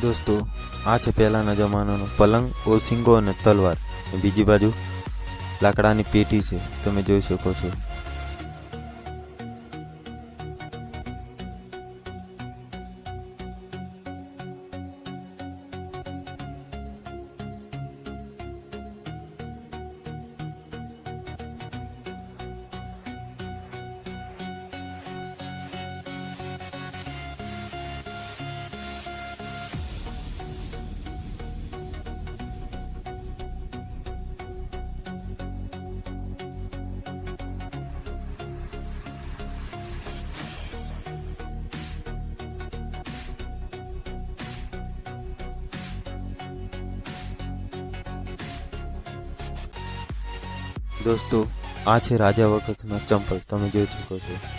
દોસ્તો, આ છે પહેલાના જમાનાનો પલંગ, ઓસિંગો અને તલવાર. બીજી બાજુ લાકડાની પેટી છે, તમે જોઈ શકો છો. દોસ્તો, આ છે રાજા વખતના ચંપલ, તમે જોઈ શકો છો.